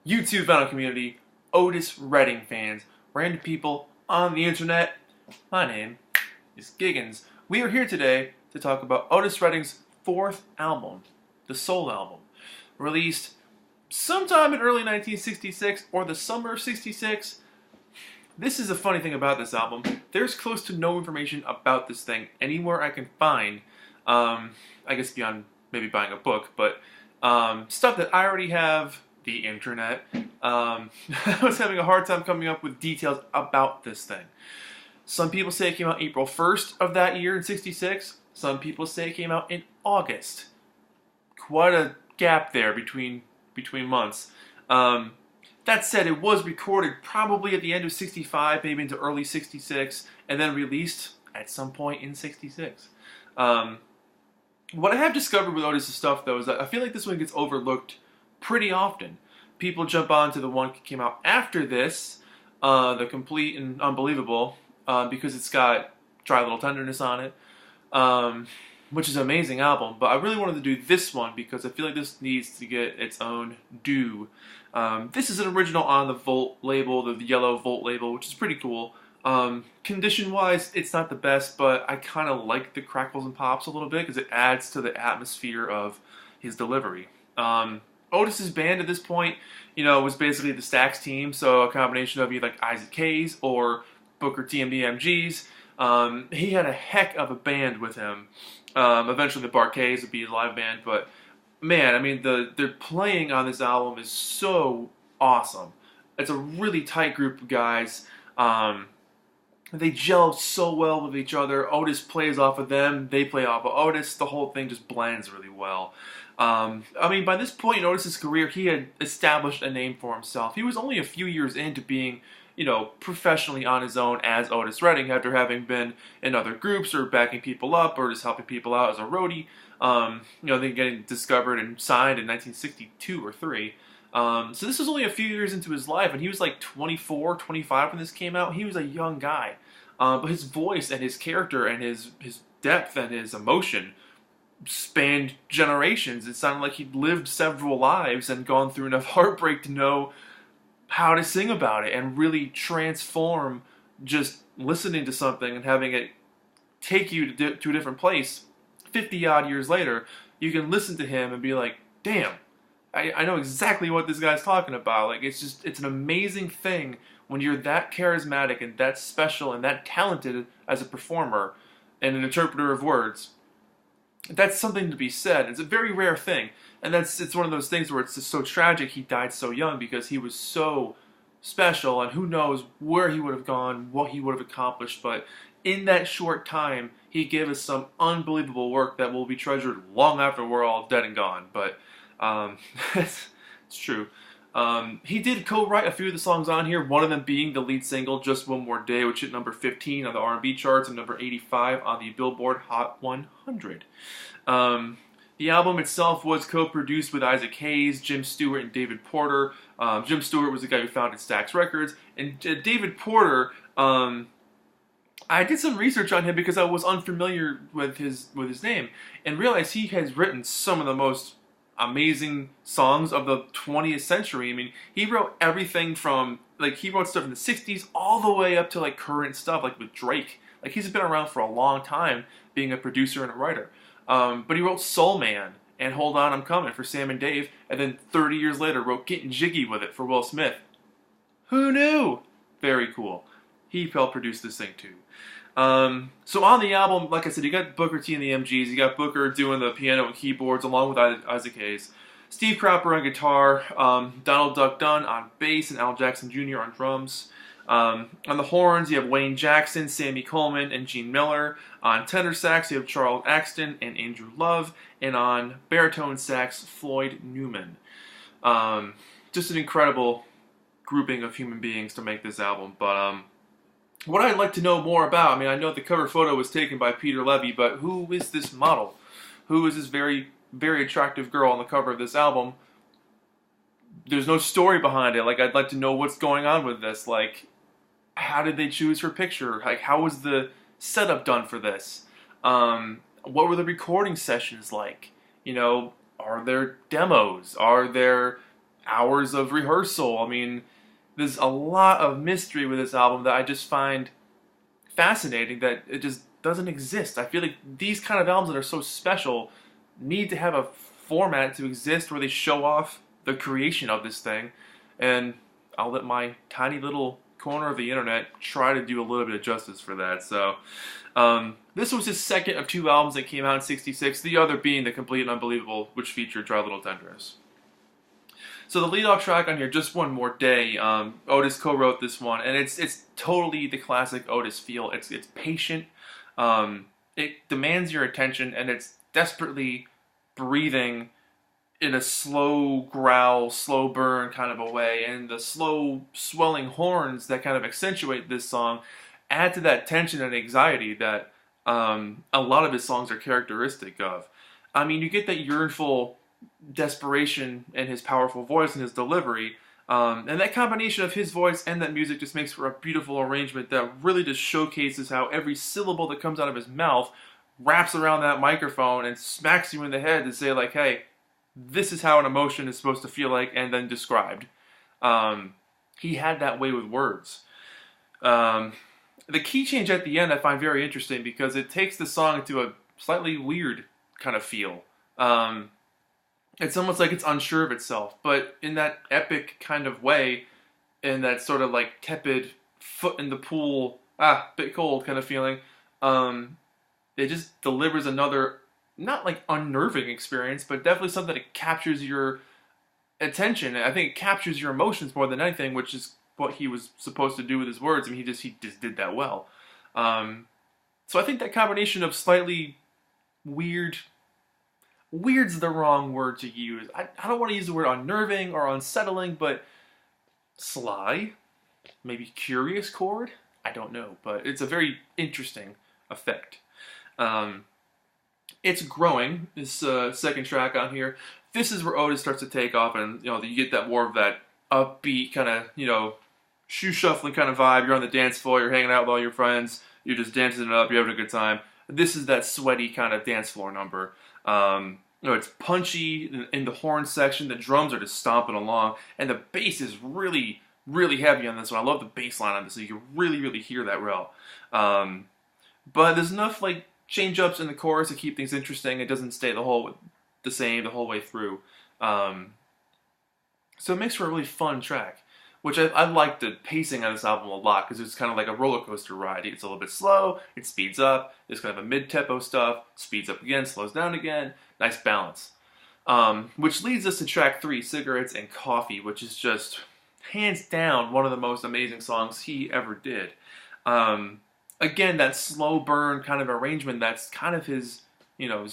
YouTube vinyl community, Otis Redding fans, random people on the internet. My name is Giggens. We are here today to talk about Otis Redding's fourth album, the Soul album, released sometime in early 1966 or the summer of 66. This is a funny thing about this album. There's close to no information about this thing anywhere I can find. I guess beyond maybe buying a book, but stuff that I already have, the internet. I was having a hard time coming up with details about this thing. Some people say it came out April 1st of that year in 66. Some people say it came out in August. Quite a gap there between months. That said, it was recorded probably at the end of 65, maybe into early 66, and then released at some point in 66. What I have discovered with Otis' stuff, though, is that I feel like this one gets overlooked pretty often. People jump on to the one that came out after this, the Complete and Unbelievable, because it's got Dry Little Tenderness on it, which is an amazing album. But I really wanted to do this one because I feel like this needs to get its own due. This is an original on the Volt label, the yellow Volt label, which is pretty cool. Condition-wise, it's not the best, but I kind of like the crackles and pops a little bit because it adds to the atmosphere of his delivery. Otis's band at this point, was basically the Stax team, so a combination of either like Isaac Hayes or Booker T and the MGs. He had a heck of a band with him. Eventually the Barkays would be his live band, but man, I mean, their playing on this album is so awesome. It's a really tight group of guys. They gel so well with each other. Otis plays off of them. They play off of Otis. The whole thing just blends really well. I mean, by this point in Otis's career, he had established a name for himself. He was only a few years into being, professionally on his own as Otis Redding after having been in other groups or backing people up or just helping people out as a roadie. Then getting discovered and signed in 1962 or 3. So this was only a few years into his life, and he was like 24, 25 when this came out. He was a young guy. But his voice and his character and his depth and his emotion spanned generations. It sounded like he'd lived several lives and gone through enough heartbreak to know how to sing about it and really transform just listening to something and having it take you to a different place. 50-odd years later, you can listen to him and be like, damn, I know exactly what this guy's talking about. Like, it's an amazing thing when you're that charismatic and that special and that talented as a performer and an interpreter of words. That's something to be said. It's a very rare thing. And it's one of those things where it's just so tragic he died so young because he was so special, and who knows where he would have gone, what he would have accomplished. But in that short time, he gave us some unbelievable work that will be treasured long after we're all dead and gone. But it's true. He did co-write a few of the songs on here, one of them being the lead single, Just One More Day, which hit number 15 on the R&B charts and number 85 on the Billboard Hot 100. The album itself was co-produced with Isaac Hayes, Jim Stewart, and David Porter. Jim Stewart was the guy who founded Stax Records, and David Porter, I did some research on him because I was unfamiliar with his name, and realized he has written some of the most amazing songs of the 20th century. I mean, he wrote everything from, he wrote stuff in the 60s all the way up to, current stuff, with Drake. He's been around for a long time being a producer and a writer. But he wrote Soul Man and Hold On I'm Coming for Sam and Dave, and then 30 years later wrote Getting Jiggy with It for Will Smith. Who knew? Very cool. He helped produce this thing too. So on the album, like I said, you got Booker T and the MGs, you got Booker doing the piano and keyboards along with Isaac Hayes, Steve Cropper on guitar, Donald Duck Dunn on bass, and Al Jackson Jr. on drums. On the horns, you have Wayne Jackson, Sammy Coleman, and Gene Miller. On tenor sax, you have Charles Axton and Andrew Love. And on baritone sax, Floyd Newman. Just an incredible grouping of human beings to make this album. But what I'd like to know more about, I know the cover photo was taken by Peter Levy, but who is this model? Who is this very, very attractive girl on the cover of this album? There's no story behind it. I'd like to know what's going on with this. How did they choose her picture? How was the setup done for this? What were the recording sessions like? Are there demos? Are there hours of rehearsal. I mean, there's a lot of mystery with this album that I just find fascinating that it just doesn't exist. I feel like these kind of albums that are so special need to have a format to exist where they show off the creation of this thing, and I'll let my tiny little corner of the internet try to do a little bit of justice for that. So this was his second of 2 albums that came out in '66, the other being The Complete and Unbelievable, which featured Dry Little Tenderness. So the lead-off track on here, Just One More Day, Otis co-wrote this one, and it's totally the classic Otis feel. It's patient, it demands your attention, and it's desperately breathing in a slow growl, slow burn kind of a way, and the slow swelling horns that kind of accentuate this song add to that tension and anxiety that a lot of his songs are characteristic of. I mean, you get that yearnful desperation in his powerful voice and his delivery, and that combination of his voice and that music just makes for a beautiful arrangement that really just showcases how every syllable that comes out of his mouth wraps around that microphone and smacks you in the head to say, like, hey, this is how an emotion is supposed to feel like, and then described. He had that way with words. The key change at the end I find very interesting because it takes the song into a slightly weird kind of feel. It's almost like it's unsure of itself, but in that epic kind of way, in that sort of like tepid foot in the pool, bit cold kind of feeling. It just delivers another, not like unnerving experience, but definitely something that captures your attention. I think it captures your emotions more than anything, which is what he was supposed to do with his words. I mean, he just did that well. So I think that combination of slightly weird's the wrong word to use. I don't want to use the word unnerving or unsettling, but sly, maybe curious chord. I don't know, but it's a very interesting effect. It's growing, this second track on here. This is where Otis starts to take off, and you get that more of that upbeat kind of, shoe shuffling kind of vibe. You're on the dance floor, you're hanging out with all your friends, you're just dancing it up, you're having a good time. This is that sweaty kind of dance floor number. It's punchy in the horn section, the drums are just stomping along, and the bass is really, really heavy on this one. I love the bass line on this, so you can really, really hear that well. But there's enough like change-ups in the chorus to keep things interesting. It doesn't stay the same the whole way through. So it makes for a really fun track, which I like the pacing on this album a lot because it's kind of like a roller coaster ride. It's a little bit slow, it speeds up, there's kind of a mid-tempo stuff, speeds up again, slows down again, nice balance. Which leads us to track 3, Cigarettes and Coffee, which is just hands down one of the most amazing songs he ever did. Again, that slow burn kind of arrangement, that's kind of his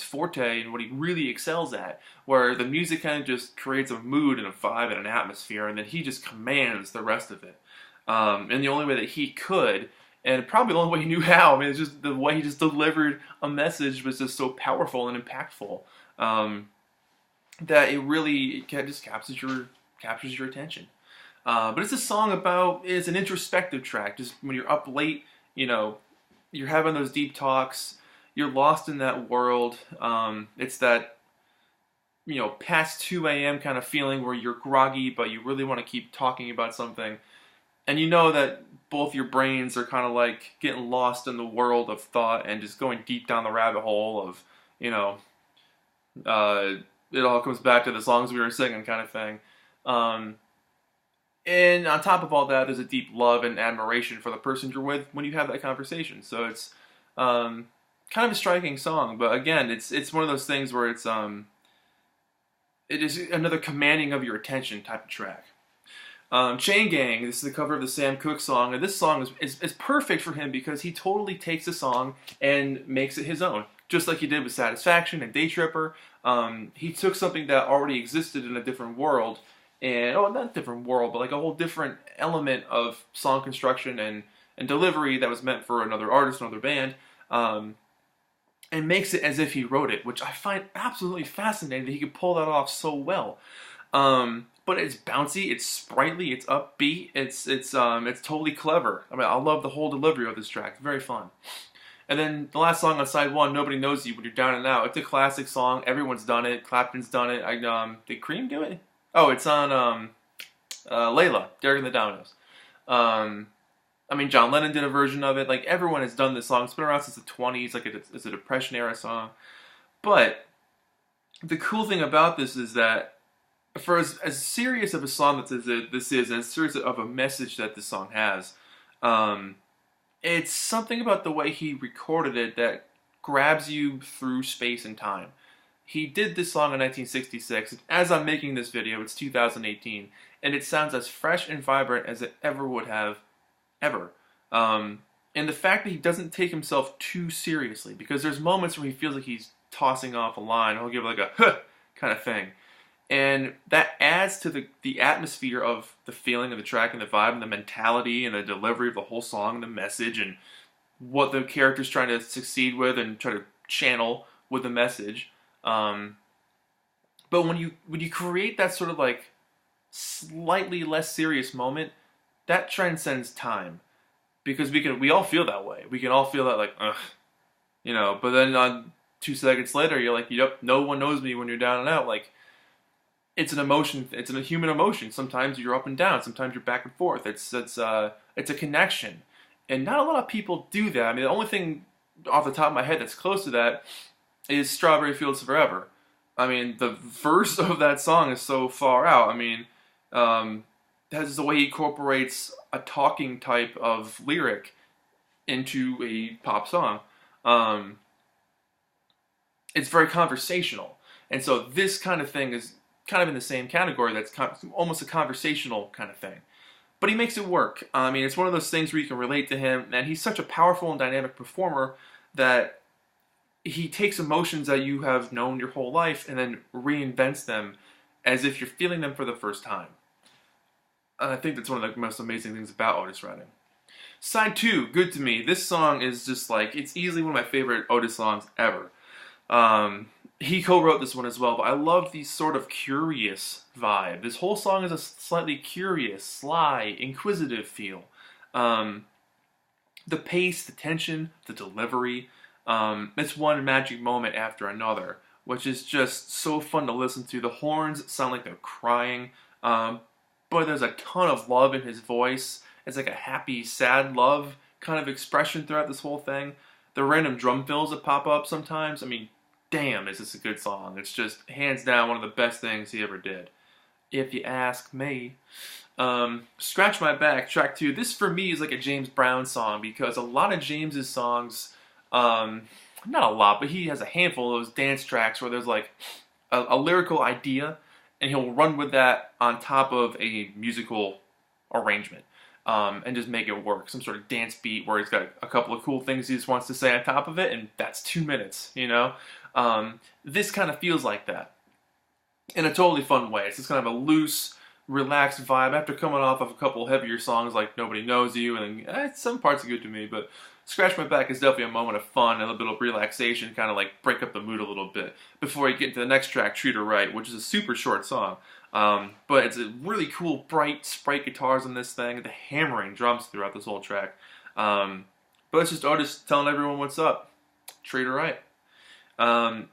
forte and what he really excels at, where the music kind of just creates a mood and a vibe and an atmosphere, and then he just commands the rest of it. In the only way that he could, and probably the only way he knew how. I mean, it's just the way he just delivered a message was just so powerful and impactful that it really just captures your attention. But it's a song it's an introspective track. Just when you're up late, you're having those deep talks, you're lost in that world. It's that, past 2 a.m. kind of feeling where you're groggy, but you really want to keep talking about something. And you know that both your brains are kind of like getting lost in the world of thought and just going deep down the rabbit hole of, it all comes back to the songs we were singing kind of thing. And on top of all that, there's a deep love and admiration for the person you're with when you have that conversation. So it's kind of a striking song, but again, it's one of those things where it is another commanding of your attention type of track. Chain Gang, this is the cover of the Sam Cooke song, and this song is perfect for him because he totally takes the song and makes it his own. Just like he did with Satisfaction and Day Tripper. He took something that already existed in a different world, and not different world, but like a whole different element of song construction and delivery that was meant for another artist, another band, and makes it as if he wrote it, which I find absolutely fascinating that he could pull that off so well. But it's bouncy, it's sprightly, it's upbeat, it's totally clever. I mean, I love the whole delivery of this track. It's very fun. And then the last song on side 1, Nobody Knows You When You're Down and Out. It's a classic song. Everyone's done it. Clapton's done it. Did Cream do it? Oh, it's on Layla, Derek and the Dominoes. Um, I mean, John Lennon did a version of it. Like, everyone has done this song. It's been around since the 20s. Like, it's a Depression era song. But the cool thing about this is that for as serious of a song that this is, as serious of a message that this song has, um, it's something about the way he recorded it that grabs you through space and time. He did this song in 1966. As I'm making this video, it's 2018, and it sounds as fresh and vibrant as it ever would have, ever. And the fact that he doesn't take himself too seriously, because there's moments where he feels like he's tossing off a line, he'll give like a huh kind of thing. And that adds to the atmosphere of the feeling of the track and the vibe and the mentality and the delivery of the whole song and the message and what the character's trying to succeed with and try to channel with the message. But when you create that sort of like slightly less serious moment, that transcends time, because we all feel that way. We can all feel that like ugh, you know. But then on 2 seconds later, you're like, yep, no one knows me when you're down and out. Like, it's an emotion. It's a human emotion. Sometimes you're up and down. Sometimes you're back and forth. It's a connection, and not a lot of people do that. I mean, the only thing off the top of my head that's close to that is Strawberry Fields Forever. I mean, the verse of that song is so far out. I mean, that's the way he incorporates a talking type of lyric into a pop song. It's very conversational, and so this kind of thing is kind of in the same category. That's almost a conversational kind of thing, but he makes it work. I mean, it's one of those things where you can relate to him, and he's such a powerful and dynamic performer that he takes emotions that you have known your whole life and then reinvents them as if you're feeling them for the first time. And I think that's one of the most amazing things about Otis Redding. Side 2, Good to Me. This song is just like, it's easily one of my favorite Otis songs ever. He co-wrote this one as well, but I love the sort of curious vibe. This whole song is a slightly curious, sly, inquisitive feel. The pace, the tension, the delivery. It's one magic moment after another, which is just so fun to listen to. The horns sound like they're crying, but there's a ton of love in his voice. It's like a happy, sad love kind of expression throughout this whole thing. The random drum fills that pop up sometimes, I mean, damn, is this a good song. It's just, hands down, one of the best things he ever did, if you ask me. Scratch My Back, track 2. This, for me, is like a James Brown song, because a lot of James's songs, not a lot, but he has a handful of those dance tracks where there's like a lyrical idea, and he'll run with that on top of a musical arrangement. And just make it work. Some sort of dance beat where he's got a couple of cool things he just wants to say on top of it, and that's 2 minutes, you know? This kind of feels like that in a totally fun way. It's just kind of a loose, relaxed vibe after coming off of a couple heavier songs like Nobody Knows You, and some parts are good to me, but Scratch My Back is definitely a moment of fun and a little bit of relaxation, kind of like break up the mood a little bit before you get into the next track, Treat Her Right, which is a super short song. But it's a really cool, bright, sprite guitars on this thing, the hammering drums throughout this whole track. But it's just Otis telling everyone what's up. Treat her right.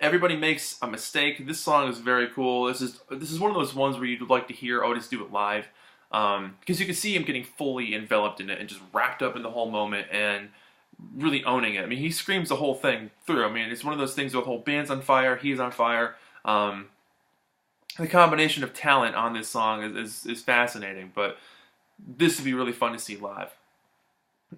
Everybody makes a mistake. This song is very cool. This is one of those ones where you'd like to hear Otis do it live, because you can see him getting fully enveloped in it and just wrapped up in the whole moment and really owning it. I mean, he screams the whole thing through. I mean, it's one of those things where the whole band's on fire, he's on fire. The combination of talent on this song is fascinating, but this would be really fun to see live.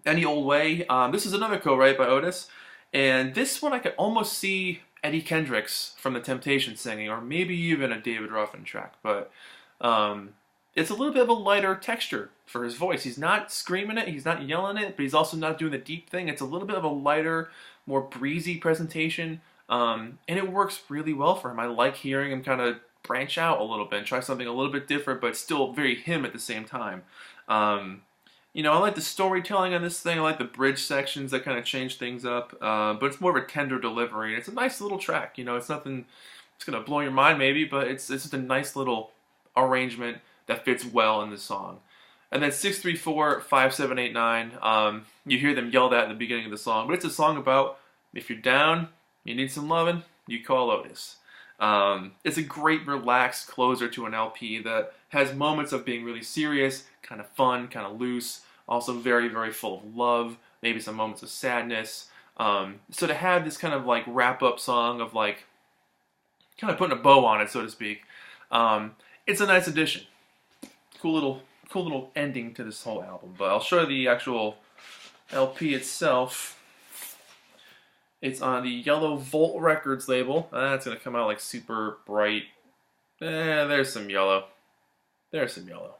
Any Old Way, this is another co-write by Otis, and this one I could almost see Eddie Kendricks from The Temptations singing, or maybe even a David Ruffin track, but it's a little bit of a lighter texture for his voice. He's not screaming it, he's not yelling it, but he's also not doing the deep thing. It's a little bit of a lighter, more breezy presentation, and it works really well for him. I like hearing him kind of branch out a little bit and try something a little bit different, but still very him at the same time. You know, I like the storytelling on this thing. I like the bridge sections that kind of change things up, but it's more of a tender delivery, and it's a nice little track. You know, it's nothing it's gonna blow your mind maybe, but it's just a nice little arrangement that fits well in the song. And then 634-5789, you hear them yelled at in the beginning of the song, but it's a song about if you're down, you need some loving, you call Otis. It's a great relaxed closer to an LP that has moments of being really serious, kind of fun, kind of loose, also very, very full of love, maybe some moments of sadness. So to have this kind of like wrap-up song of like kind of putting a bow on it, so to speak, it's a nice addition. Cool little ending to this whole album. But I'll show you the actual LP itself. It's on the Yellow Volt Records label. That's going to come out like super bright. There's some yellow. There's some yellow.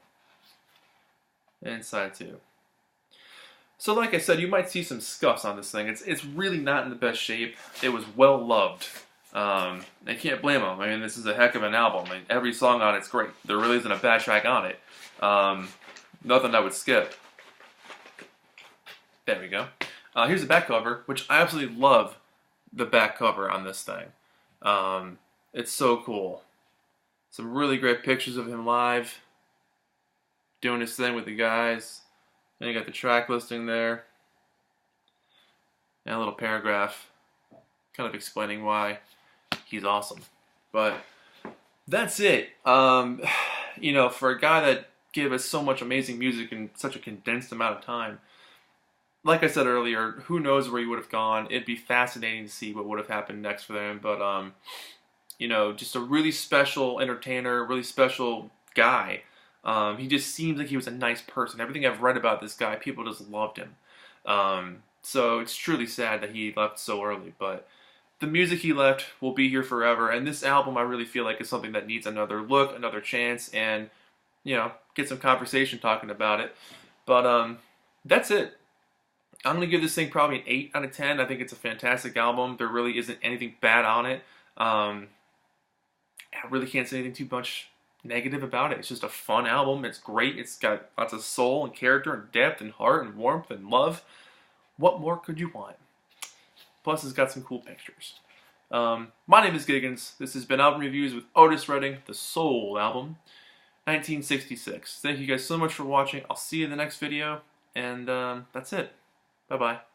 Inside too. So like I said, you might see some scuffs on this thing. It's really not in the best shape. It was well loved. I can't blame them. I mean, this is a heck of an album. I mean, every song on it's great. There really isn't a bad track on it. Nothing I would skip. There we go. Here's the back cover, which I absolutely love the back cover on this thing. It's so cool. Some really great pictures of him live, doing his thing with the guys. Then you got the track listing there. And a little paragraph kind of explaining why he's awesome. But that's it. You know, for a guy that gave us so much amazing music in such a condensed amount of time, like I said earlier, who knows where he would have gone. It'd be fascinating to see what would have happened next for them. But, you know, just a really special entertainer, really special guy. He just seems like he was a nice person. Everything I've read about this guy, people just loved him. So it's truly sad that he left so early. But the music he left will be here forever. And this album, I really feel like, is something that needs another look, another chance, and, you know, get some conversation talking about it. But that's it. I'm going to give this thing probably an 8 out of 10. I think it's a fantastic album. There really isn't anything bad on it. I really can't say anything too much negative about it. It's just a fun album. It's great. It's got lots of soul and character and depth and heart and warmth and love. What more could you want? Plus, it's got some cool pictures. My name is Giggens. This has been Album Reviews with Otis Redding, the Soul album, 1966. Thank you guys so much for watching. I'll see you in the next video, and that's it. Bye-bye.